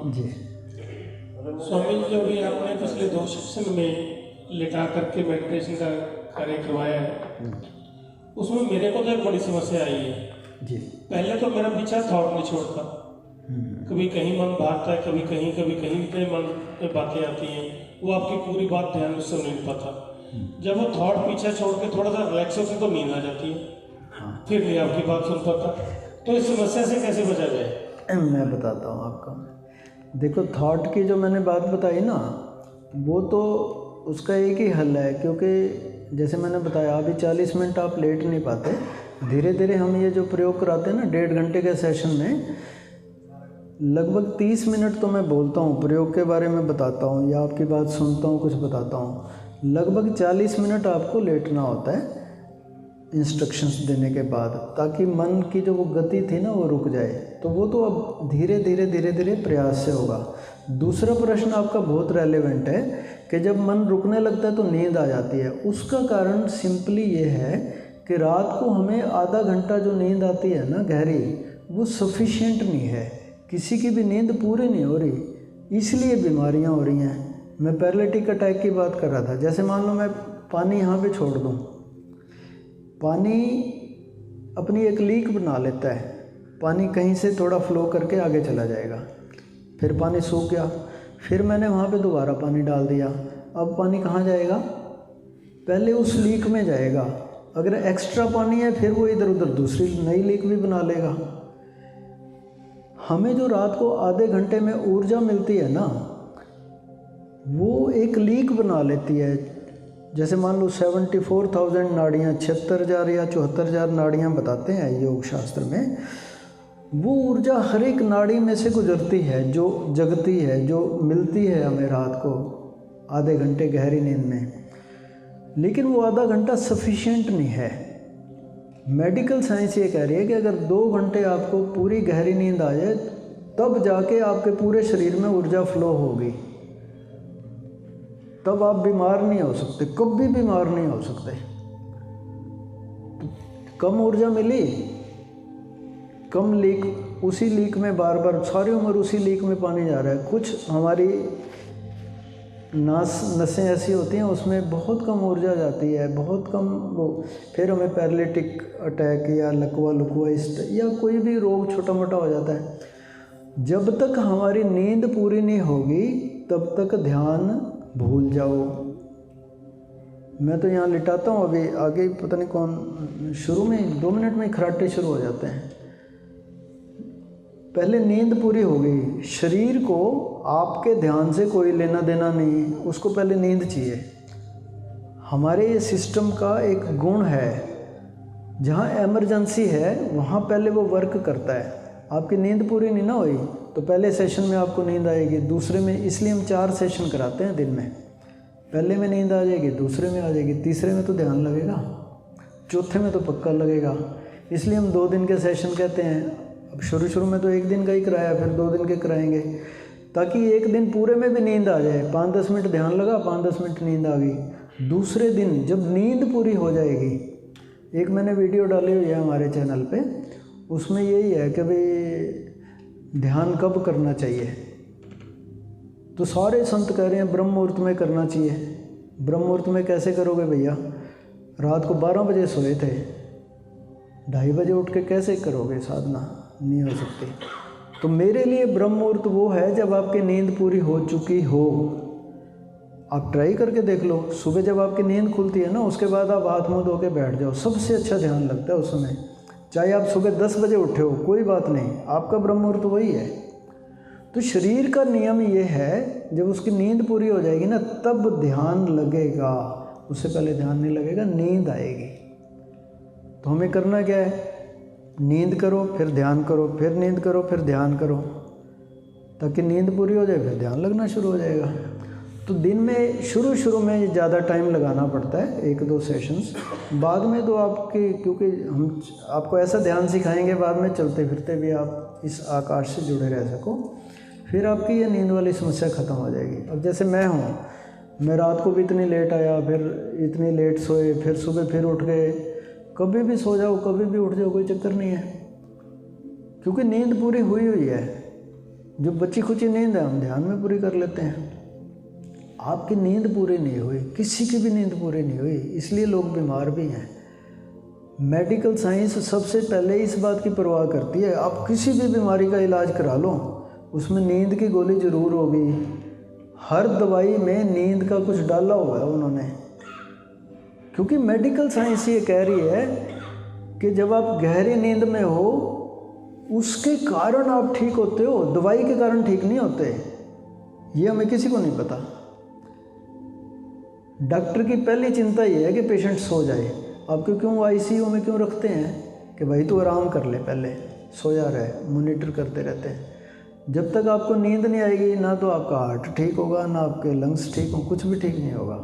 जी। स्वामी जी, जो भी आपने पिछले 2 सेशन में लिटा करके मेडिटेशन का कार्य करवाया है, उसमें मेरे को तो एक बड़ी समस्या आई है। जी। पहले तो मेरा पीछा थॉट नहीं छोड़ता, कभी कहीं मन भागता है, कभी कहीं इतने मन में बातें आती हैं, वो आपकी पूरी बात ध्यान में सुन नहीं पाता। जब वो थॉट पीछे छोड़ के थोड़ा सा रिलैक्स होकर तो नींद आ जाती है, फिर नहीं आपकी बात सुन पाता। तो इस समस्या से कैसे बचा जाए? मैं बताता हूँ आपको। देखो, थॉट की जो मैंने बात बताई ना, वो तो उसका एक ही हल है, क्योंकि जैसे मैंने बताया अभी 40 मिनट आप लेट नहीं पाते। धीरे धीरे हम ये जो प्रयोग कराते हैं ना 1.5 घंटे के सेशन में, लगभग 30 मिनट तो मैं बोलता हूँ, प्रयोग के बारे में बताता हूँ या आपकी बात सुनता हूँ, कुछ बताता हूँ। लगभग 40 मिनट आपको लेटना होता है इंस्ट्रक्शंस देने के बाद, ताकि मन की जो वो गति थी ना वो रुक जाए। तो वो तो अब धीरे धीरे प्रयास से होगा। दूसरा प्रश्न आपका बहुत रेलेवेंट है कि जब मन रुकने लगता है तो नींद आ जाती है। उसका कारण सिंपली ये है कि रात को हमें आधा घंटा जो नींद आती है ना गहरी, वो सफिशिएंट नहीं है। किसी की भी नींद पूरी नहीं हो रही, इसलिए बीमारियां हो रही हैं। मैं पैरालिटिक अटैक की बात कर रहा था। जैसे मान लो मैं पानी यहाँ पे छोड़ दूँ, पानी अपनी एक लीक बना लेता है, पानी कहीं से थोड़ा फ्लो करके आगे चला जाएगा, फिर पानी सूख गया, फिर मैंने वहाँ पे दोबारा पानी डाल दिया। अब पानी कहाँ जाएगा? पहले उस लीक में जाएगा। अगर एक्स्ट्रा पानी है फिर वो इधर उधर दूसरी नई लीक भी बना लेगा। हमें जो रात को आधे घंटे में ऊर्जा मिलती है ना, वो एक लीक बना लेती है। जैसे मान लो 74,000 नाड़ियाँ, 76,000 या 74,000 नाड़ियाँ बताते हैं योग शास्त्र में। वो ऊर्जा हर एक नाड़ी में से गुजरती है, जो जगती है, जो मिलती है हमें रात को आधे घंटे गहरी नींद में। लेकिन वो आधा घंटा सफिशिएंट नहीं है। मेडिकल साइंस ये कह रही है कि अगर 2 घंटे आपको पूरी गहरी नींद आ जाए, तब जाके आपके पूरे शरीर में ऊर्जा फ्लो होगी, तब आप बीमार नहीं हो सकते, कभी बीमार नहीं हो सकते। तो कम ऊर्जा मिली, कम लीक, उसी लीक में बार बार सारी उम्र उसी लीक में पानी जा रहा है। कुछ हमारी नसें ऐसी होती हैं उसमें बहुत कम ऊर्जा जाती है, बहुत कम वो, फिर हमें पैरालिटिक अटैक या लकवा या कोई भी रोग छोटा मोटा हो जाता है। जब तक हमारी नींद पूरी नहीं होगी तब तक ध्यान भूल जाओ। मैं तो यहाँ लिटाता हूँ, अभी आगे पता नहीं कौन, शुरू में 2 मिनट में खराटे शुरू हो जाते हैं। पहले नींद पूरी हो गई, शरीर को आपके ध्यान से कोई लेना देना नहीं, उसको पहले नींद चाहिए। हमारे ये सिस्टम का एक गुण है, जहाँ इमरजेंसी है वहाँ पहले वो वर्क करता है। आपकी नींद पूरी नहीं ना हुई तो पहले सेशन में आपको नींद आएगी, दूसरे में, इसलिए हम 4 सेशन कराते हैं दिन में। पहले में नींद आ जाएगी, दूसरे में आ जाएगी, तीसरे में तो ध्यान लगेगा, चौथे में तो पक्का लगेगा। इसलिए हम 2 दिन के सेशन कहते हैं। अब शुरू में तो 1 दिन का ही कराया, फिर 2 दिन के कराएंगे, ताकि 1 दिन पूरे में भी नींद आ जाए। 5-10 मिनट ध्यान लगा, 5-10 मिनट नींद आ गई। दूसरे दिन जब नींद पूरी हो जाएगी, एक मैंने वीडियो डाली हुई है हमारे चैनल पे, उसमें यही है कि भाई ध्यान कब करना चाहिए। तो सारे संत कह रहे हैं ब्रह्म मुहूर्त में करना चाहिए। ब्रह्म मुहूर्त में कैसे करोगे भैया? रात को 12 बजे सोए थे, 2:30 बजे उठ के कैसे करोगे साधना? नहीं हो सकती। तो मेरे लिए ब्रह्म मुहूर्त वो है जब आपकी नींद पूरी हो चुकी हो। आप ट्राई करके देख लो, सुबह जब आपकी नींद खुलती है ना, उसके बाद आप हाथ मुँह धो के बैठ जाओ, सबसे अच्छा ध्यान लगता है उस समय। चाहे आप सुबह 10 बजे उठे हो, कोई बात नहीं, आपका ब्रह्म मुहूर्त वही है। तो शरीर का नियम ये है, जब उसकी नींद पूरी हो जाएगी ना तब ध्यान लगेगा, उससे पहले ध्यान नहीं लगेगा, नींद आएगी। तो हमें करना क्या है? नींद करो, फिर ध्यान करो, फिर नींद करो, फिर ध्यान करो, ताकि नींद पूरी हो जाए, फिर ध्यान लगना शुरू हो जाएगा। तो दिन में शुरू में ज़्यादा टाइम लगाना पड़ता है, 1-2 सेशंस। बाद में तो आपके, क्योंकि हम आपको ऐसा ध्यान सिखाएंगे बाद में चलते फिरते भी आप इस आकाश से जुड़े रह सको, फिर आपकी ये नींद वाली समस्या ख़त्म हो जाएगी। अब जैसे मैं हूँ, मैं रात को भी इतनी लेट आया, फिर इतनी लेट सोए, फिर सुबह फिर उठ गए, कभी भी सो जाओ, कभी भी उठ जाओ, कोई चक्कर नहीं है, क्योंकि नींद पूरी हुई है। जो बची खुची नींद है हम ध्यान में पूरी कर लेते हैं। आपकी नींद पूरी नहीं हुई, किसी की भी नींद पूरी नहीं हुई, इसलिए लोग बीमार भी हैं। मेडिकल साइंस सबसे पहले इस बात की परवाह करती है, आप किसी भी बीमारी का इलाज करा लो उसमें नींद की गोली ज़रूर होगी। हर दवाई में नींद का कुछ डाला हुआ है उन्होंने, क्योंकि मेडिकल साइंस ये कह रही है कि जब आप गहरी नींद में हो उसके कारण आप ठीक होते हो, दवाई के कारण ठीक नहीं होते। ये हमें किसी को नहीं पता। डॉक्टर की पहली चिंता ये है कि पेशेंट सो जाए। आपको क्यों आईसीयू में क्यों रखते हैं कि भाई तू आराम कर ले, पहले सोया रहे, मॉनिटर करते रहते हैं। जब तक आपको नींद नहीं आएगी ना तो आपका हार्ट ठीक होगा, ना आपके लंग्स ठीक हो, कुछ भी ठीक नहीं होगा।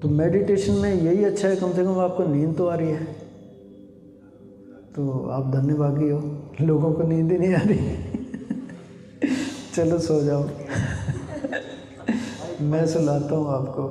तो मेडिटेशन में यही अच्छा है, कम से कम आपको नींद तो आ रही है। तो आप धन्यवादी हो, लोगों को नींद ही नहीं आ रही। चलो सो जाओ। मैं सुलाता हूँ आपको।